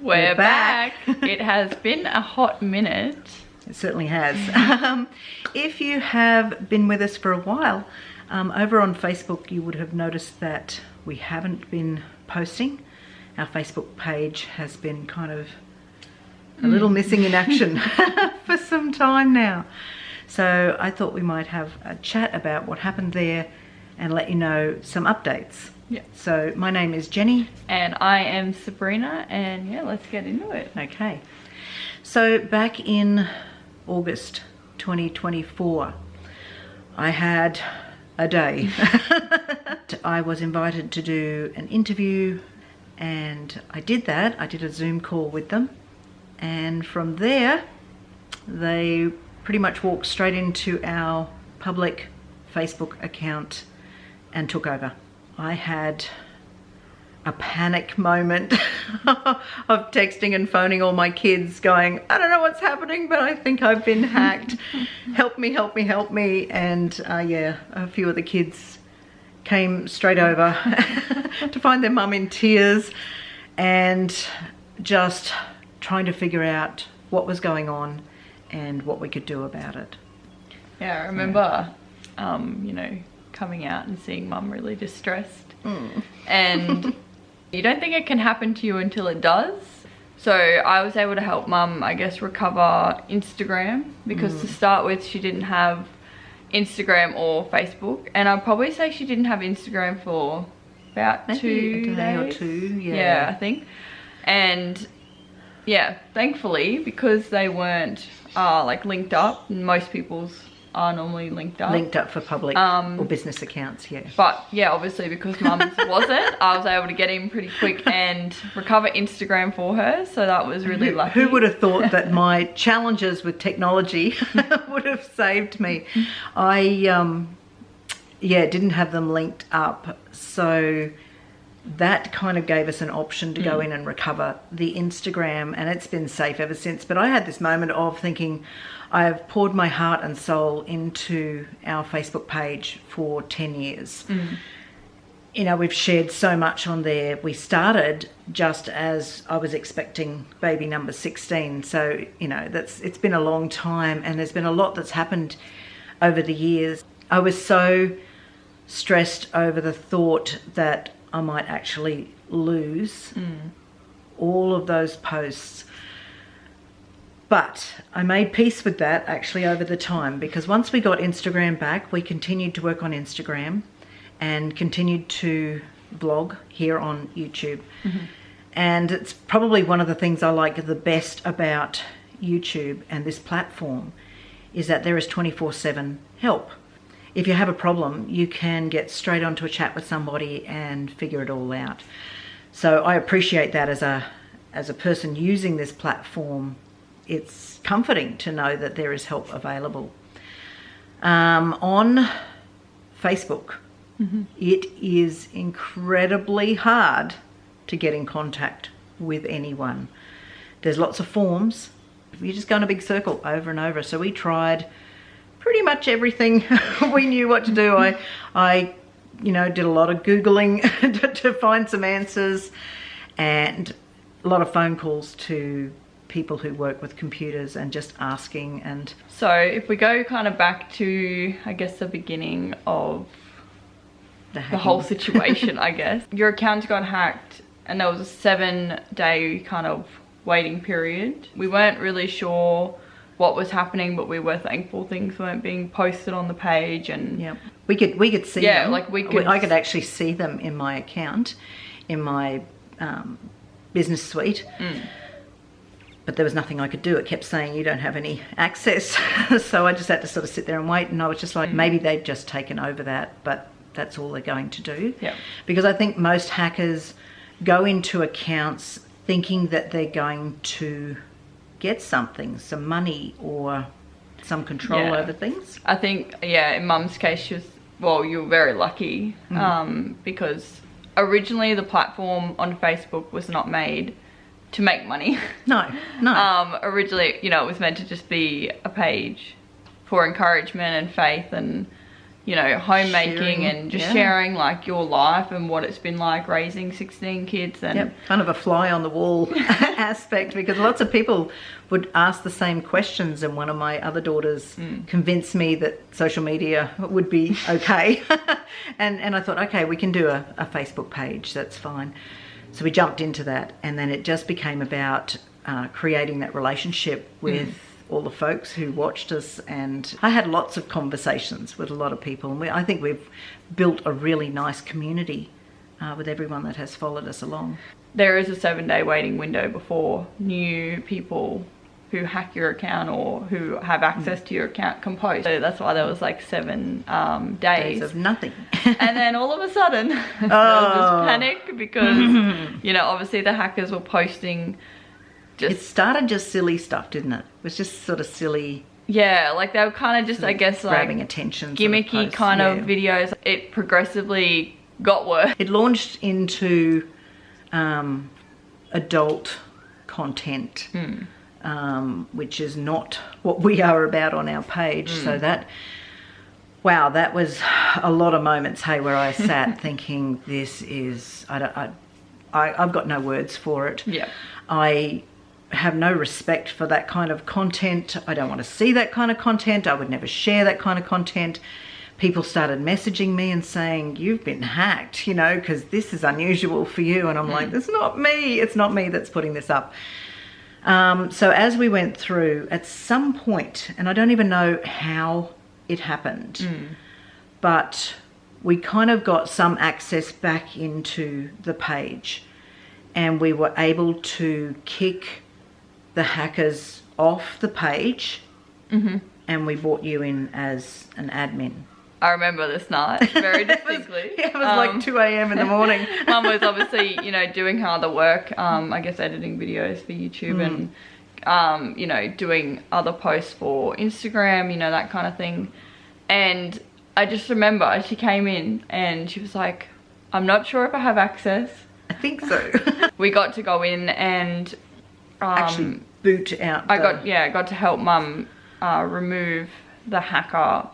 We're back. It has been a hot minute. It certainly has. If you have been with us for a while, over on Facebook you would have noticed that we haven't been posting. Our Facebook page has been kind of a little missing in action for some time now. So I thought we might have a chat about what happened there and let you know some updates. Yeah. So my name is Jenny. And I am Sabrina, and yeah, let's get into it. Okay. So back in August 2024, I had a day. I was invited to do an interview, and I did that. I did a Zoom call with them, and from there they pretty much walked straight into our public Facebook account and took over. I had a panic moment of texting and phoning all my kids going, I don't know what's happening, but I think I've been hacked. Help me, help me, help me. And yeah, a few of the kids came straight over to find their mum in tears and just trying to figure out what was going on and what we could do about it. Yeah, I remember, you know, coming out and seeing mum really distressed. And you don't think it can happen to you until it does. So I was able to help mum, I guess, recover Instagram, because to start with she didn't have Instagram or Facebook, and I'd probably say she didn't have Instagram for about Maybe 2 a day days or two. Yeah, I think. And yeah, thankfully, because they weren't like linked up, most people's are normally linked up for public or business accounts. Yeah, but yeah, obviously because mum's wasn't, I was able to get in pretty quick and recover Instagram for her, so that was really lucky. Who would have thought that my challenges with technology would have saved me? I yeah, didn't have them linked up, so that kind of gave us an option to go in and recover the Instagram, and it's been safe ever since. But I had this moment of thinking, I have poured my heart and soul into our Facebook page for 10 years. You know, we've shared so much on there. We started just as I was expecting baby number 16. So, you know, it's been a long time, and there's been a lot that's happened over the years. I was so stressed over the thought that I might actually lose all of those posts. But I made peace with that actually over the time, because once we got Instagram back, we continued to work on Instagram and continued to blog here on YouTube. And it's probably one of the things I like the best about YouTube and this platform is that there is 24/7 help. If you have a problem, you can get straight onto a chat with somebody and figure it all out. So I appreciate that as a person using this platform. It's comforting to know that there is help available. On Facebook, it is incredibly hard to get in contact with anyone. There's lots of forms. You just go in a big circle over and over. So we tried pretty much everything we knew what to do. I you know, did a lot of Googling to find some answers, and a lot of phone calls to people who work with computers and just asking. And so if we go kind of back to, I guess, the beginning of the whole situation, I guess, your account got hacked and there was a 7-day kind of waiting period. We weren't really sure what was happening, but we were thankful things weren't being posted on the page. And yeah, we could see them. Like I could actually see them in my account, in my business suite. But there was nothing I could do. It kept saying you don't have any access. So I just had to sort of sit there and wait, and I was just like, maybe they've just taken over that, but that's all they're going to do. Yeah. Because I think most hackers go into accounts thinking that they're going to get something, some money or some control over things. I think, yeah, in Mum's case, she was, well, you were very lucky because originally the platform on Facebook was not made to make money. No. Originally, you know, it was meant to just be a page for encouragement and faith and you know, homemaking Sharing, and just sharing like your life and what it's been like raising 16 kids. And kind of a fly on the wall aspect, because lots of people would ask the same questions, and one of my other daughters convinced me that social media would be okay. and I thought, okay, we can do a Facebook page, that's fine. So we jumped into that, and then it just became about creating that relationship with all the folks who watched us. And I had lots of conversations with a lot of people, and I think we've built a really nice community with everyone that has followed us along. There is a 7-day waiting window before new people who hack your account or who have access to your account can post. So that's why there was like 7 days of nothing. And then all of a sudden there was this panic because you know, obviously the hackers were posting it started just silly stuff, didn't it? It was just sort of silly. Yeah, like they were kind of just, I guess, like grabbing attention, gimmicky sort of posts, kind of videos. It progressively got worse. It launched into adult content, which is not what we are about on our page. So that, wow, that was a lot of moments, hey, where I sat thinking, this is, I've got no words for it. Yeah. I have no respect for that kind of content. I don't want to see that kind of content. I would never share that kind of content. People started messaging me and saying, you've been hacked, you know, because this is unusual for you. And I'm like, it's not me. It's not me that's putting this up. So as we went through, at some point, and I don't even know how it happened, but we kind of got some access back into the page, and we were able to kick the hackers off the page, and we brought you in as an admin. I remember this night very distinctly. It was like 2 a.m. in the morning. Mum was obviously, you know, doing other work, I guess editing videos for YouTube and, you know, doing other posts for Instagram, you know, that kind of thing. And I just remember she came in and she was like, I'm not sure if I have access. I think so. We got to go in and actually boot out. I got to help Mum remove the hacker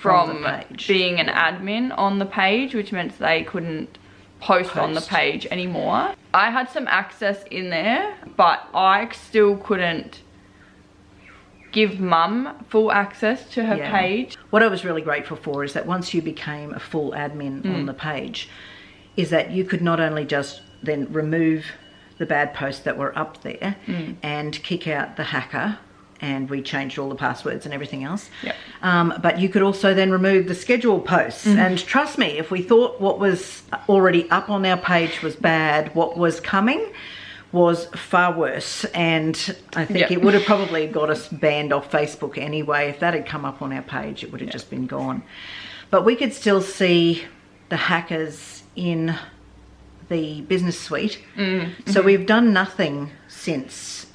from being an admin on the page, which meant they couldn't post on the page anymore. I had some access in there, but I still couldn't give Mum full access to her page. What I was really grateful for is that once you became a full admin on the page, is that you could not only just then remove the bad posts that were up there and kick out the hacker, and we changed all the passwords and everything else. But you could also then remove the scheduled posts. And trust me, if we thought what was already up on our page was bad, what was coming was far worse. And I think it would have probably got us banned off Facebook anyway. If that had come up on our page, it would have just been gone. But we could still see the hackers in the business suite. So we've done nothing since.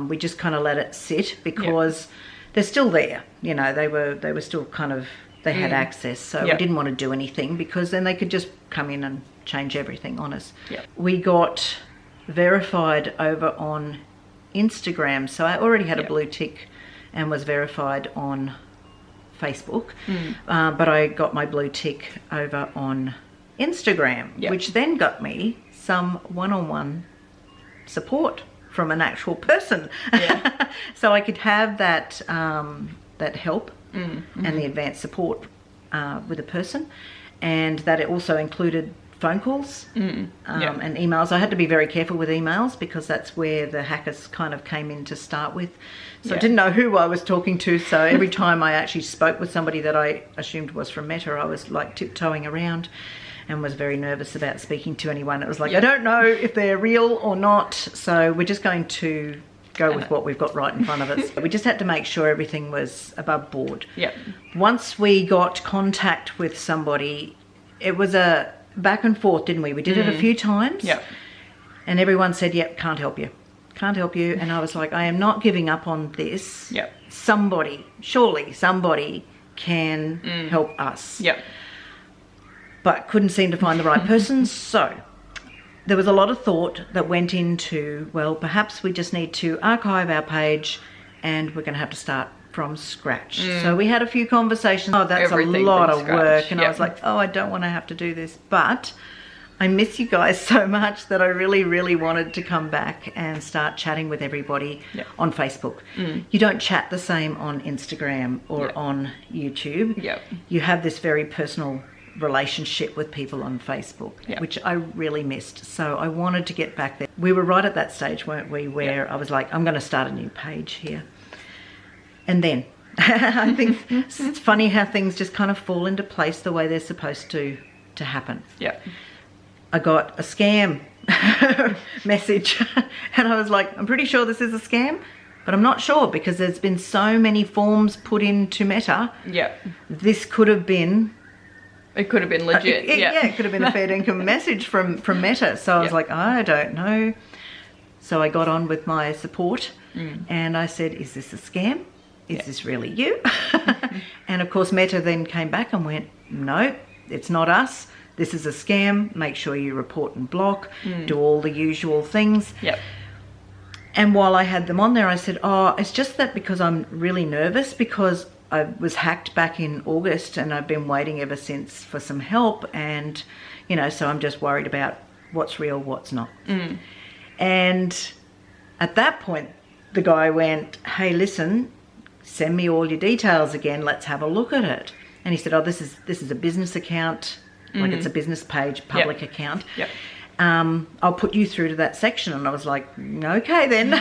We just kind of let it sit because they're still there. You know, they were still kind of, they had access. So we didn't want to do anything because then they could just come in and change everything on us. We got verified over on Instagram. So I already had a blue tick and was verified on Facebook. But I got my blue tick over on Instagram, which then got me some one-on-one support from an actual person. So I could have that that help and the advanced support with a person, and that it also included phone calls and emails. I had to be very careful with emails because that's where the hackers kind of came in to start with. So I didn't know who I was talking to, so every time I actually spoke with somebody that I assumed was from Meta, I was like tiptoeing around and was very nervous about speaking to anyone. It was like, I don't know if they're real or not, so we're just going to go with what we've got right in front of us. We just had to make sure everything was above board. Once we got contact with somebody, it was a back and forth, didn't we? We did it a few times. And everyone said, can't help you. Can't help you. And I was like, I am not giving up on this. Somebody, surely somebody can help us. But couldn't seem to find the right person. So there was a lot of thought that went into, well, perhaps we just need to archive our page and we're going to have to start from scratch. So we had a few conversations. Oh, that's Everything a lot from of scratch. work. And I Yep. was like, oh, I don't want to have to do this. But I miss you guys so much that I really, really wanted to come back and start chatting with everybody Yep. on Facebook. You don't chat the same on Instagram or Yep. on YouTube. Yep. You have this very personal relationship with people on Facebook, Yep. which I really missed. So I wanted to get back there. We were right at that stage, weren't we, where Yep. I was like, I'm going to start a new page here. And then I think it's funny how things just kind of fall into place the way they're supposed to happen. Yep. I got a scam message and I was like, I'm pretty sure this is a scam, but I'm not sure because there's been so many forms put into Meta. Yep. This could have been It could have been legit. yeah, it could have been a fair income message from Meta. So I was like, I don't know. So I got on with my support and I said, is this a scam? Is this really you? And of course Meta then came back and went, no, it's not us. This is a scam. Make sure you report and block, do all the usual things. Yep. And while I had them on there, I said, oh, it's just that because I'm really nervous because I was hacked back in August and I've been waiting ever since for some help. And, you know, so I'm just worried about what's real, what's not. And at that point, the guy went, hey, listen, send me all your details again. Let's have a look at it. And he said, oh, this is a business account. Like it's a business page, public account. Yep. I'll put you through to that section. And I was like, okay then.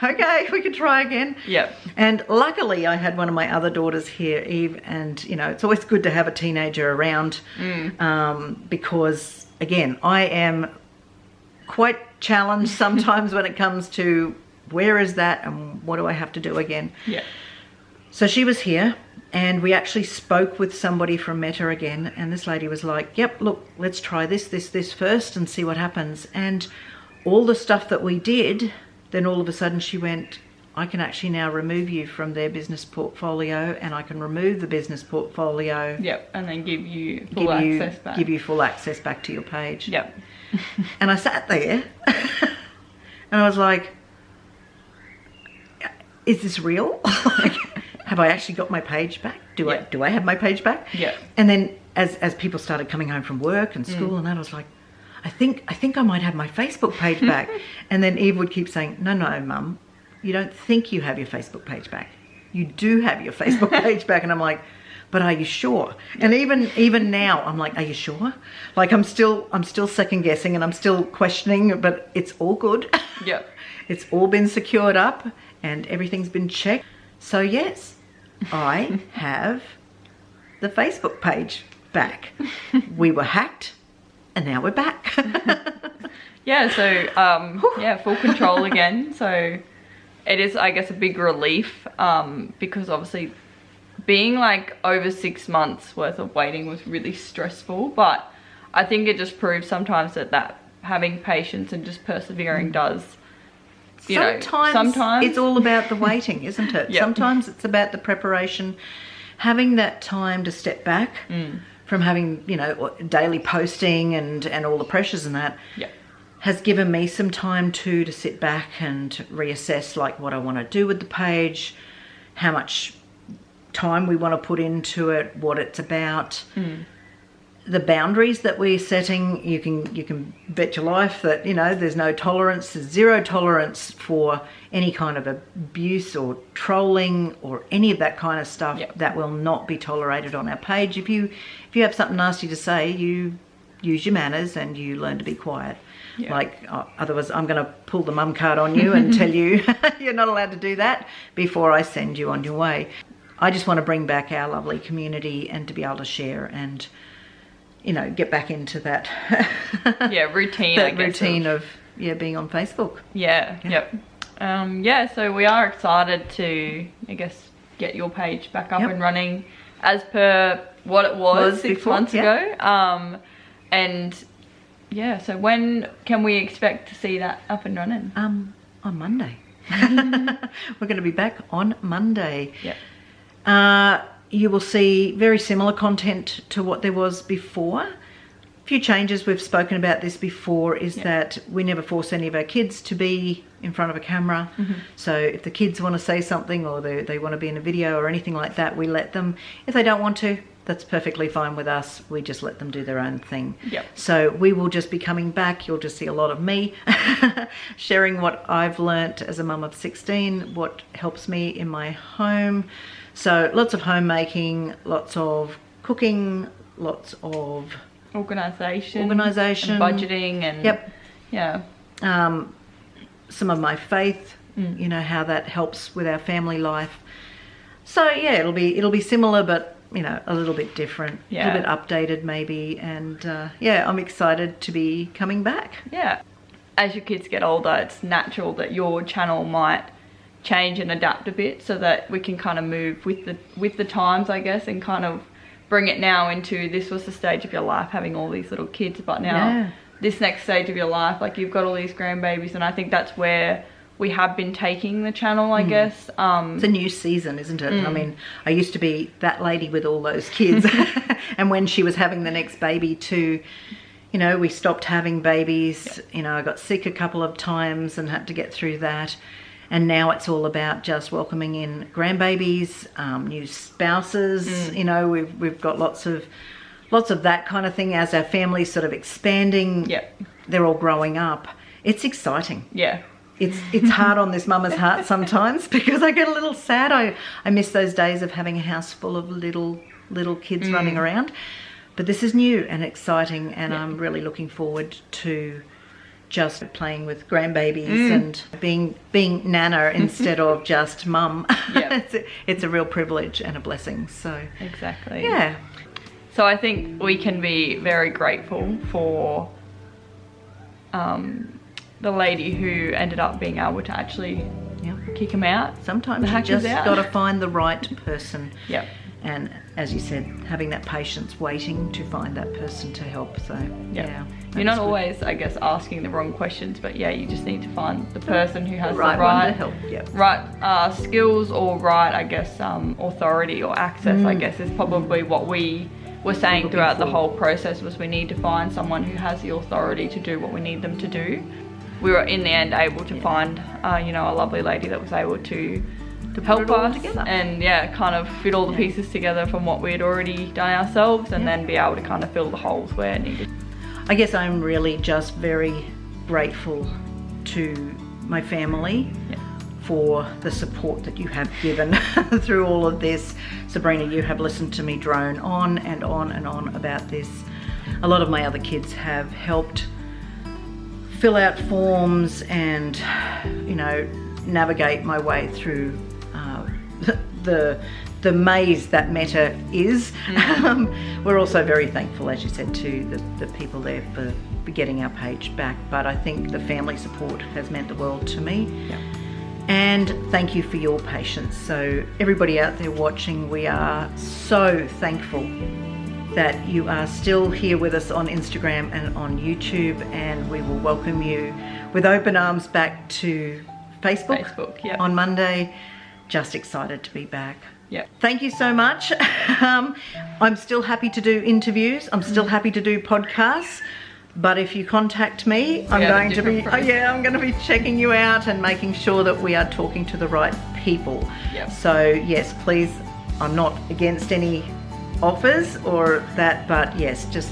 Okay, we can try again. Yep. And luckily I had one of my other daughters here, Eve, and you know, it's always good to have a teenager around because again, I am quite challenged sometimes when it comes to where is that and what do I have to do again. Yeah. So she was here and we actually spoke with somebody from Meta again, and this lady was like, yep, look, let's try this first and see what happens. And all the stuff that we did, then all of a sudden she went, I can actually now remove you from their business portfolio and I can remove the business portfolio. Yep. And then give you full access back. Give you full access back to your page. Yep. And I sat there and I was like, is this real? Like, have I actually got my page back? Do I have my page back? Yeah. And then as people started coming home from work and school and that, I was like, I think I might have my Facebook page back. And then Eve would keep saying, no, Mum, you don't think you have your Facebook page back. You do have your Facebook page back. And I'm like, but are you sure? And even now I'm like, are you sure? Like I'm still second guessing and I'm still questioning, but it's all good. Yep. It's all been secured up and everything's been checked. So yes, I have the Facebook page back. We were hacked and now we're back. Yeah, so full control again. So it is, I guess, a big relief because obviously being like over 6 months worth of waiting was really stressful, but I think it just proves sometimes that having patience and just persevering does. Sometimes it's all about the waiting, isn't it? Yep. Sometimes it's about the preparation, having that time to step back from having, you know, daily posting and all the pressures and that. Yep. Has given me some time to sit back and reassess like what I want to do with the page, how much time we want to put into it, what it's about. The boundaries that we're setting, you can bet your life that, you know, there's no tolerance, there's zero tolerance for any kind of abuse or trolling or any of that kind of stuff. Yep. That will not be tolerated on our page. If you have something nasty to say, you use your manners and you learn to be quiet. Yep. Like otherwise I'm going to pull the mum card on you and tell you you're not allowed to do that before I send you on your way. I just want to bring back our lovely community and to be able to share and, you know, get back into that routine. That routine of being on Facebook. Yep. So we are excited to, I guess, get your page back up and running as per what it was 6 months ago. So when can we expect to see that up and running? On Monday. We're going to be back on Monday. Yep. You will see very similar content to what there was before. few changes. We've spoken about this before, is that we never force any of our kids to be in front of a camera. So if the kids want to say something or they want to be in a video or anything like that, we let them. If they don't want to, that's perfectly fine with us. We just let them do their own thing. So we will just be coming back. You'll just see a lot of me sharing what I've learnt as a mum of 16, what helps me in my home. So lots of homemaking, lots of cooking, lots of organisation and budgeting and some of my faith, you know, how that helps with our family life. So yeah, it'll be similar, but you know, a little bit different, a little bit updated maybe. And I'm excited to be coming back. As your kids get older, it's natural that your channel might change and adapt a bit, so that we can kind of move with the times, I guess, and kind of bring it now into, this was the stage of your life having all these little kids, but now this next stage of your life, like you've got all these grandbabies, and I think that's where we have been taking the channel, I guess. It's a new season, isn't it? I mean, I used to be that lady with all those kids. And when she was having the next baby too, you know, we stopped having babies. You know, I got sick a couple of times and had to get through that. And now it's all about just welcoming in grandbabies, new spouses. You know, we've got lots of that kind of thing as our family's sort of expanding. They're all growing up. It's exciting. It's hard on this mama's heart sometimes, because I get a little sad. I miss those days of having a house full of little kids running around. But this is new and exciting, and I'm really looking forward to just playing with grandbabies and being nana instead of just mum. It's a real privilege and a blessing. So exactly. So I think we can be very grateful for the lady who ended up being able to actually kick him out. Sometimes you just got to find the right person. And as you said, having that patience, waiting to find that person to help. So you're not always, I guess, asking the wrong questions, but you just need to find the person who has the right one to help. Right skills, or right, I guess, authority or access, I guess, is probably what we were saying throughout the whole process, was we need to find someone who has the authority to do what we need them to do. We were in the end able to find you know, a lovely lady that was able to help us together, and kind of fit all the pieces together from what we had already done ourselves, and then be able to kind of fill the holes where needed. I guess I'm really just very grateful to my family for the support that you have given through all of this. Sabrina, you have listened to me drone on and on and on about this. A lot of my other kids have helped fill out forms and, you know, navigate my way through the maze that Meta is. We're also very thankful, as you said, to the people there for getting our page back. But I think the family support has meant the world to me. And thank you for your patience. So everybody out there watching, we are so thankful that you are still here with us on Instagram and on YouTube, and we will welcome you with open arms back to Facebook on Monday. Just excited to be back. Thank you so much. I'm still happy to do interviews. I'm still happy to do podcasts. But if you contact me, I'm going to be checking you out and making sure that we are talking to the right people. So yes, please, I'm not against any offers or that, but yes, just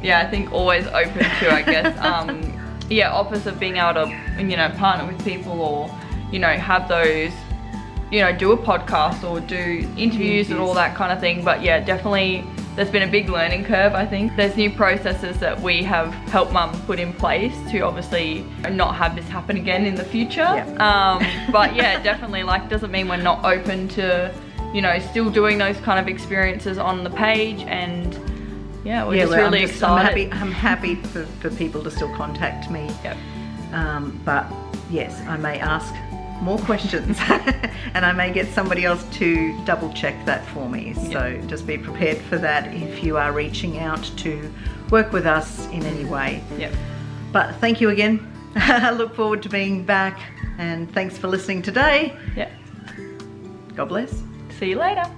I think always open to, I guess, offers of being able to, you know, partner with people, or, you know, have those, you know, do a podcast or do interviews and all that kind of thing. But definitely there's been a big learning curve. I think there's new processes that we have helped mum put in place to obviously not have this happen again in the future. But definitely, like, doesn't mean we're not open to, you know, still doing those kind of experiences on the page. And we're just really excited. I'm happy for people to still contact me. But yes, I may ask more questions and I may get somebody else to double check that for me. So just be prepared for that if you are reaching out to work with us in any way. But thank you again. I look forward to being back, and thanks for listening today. God bless. See you later.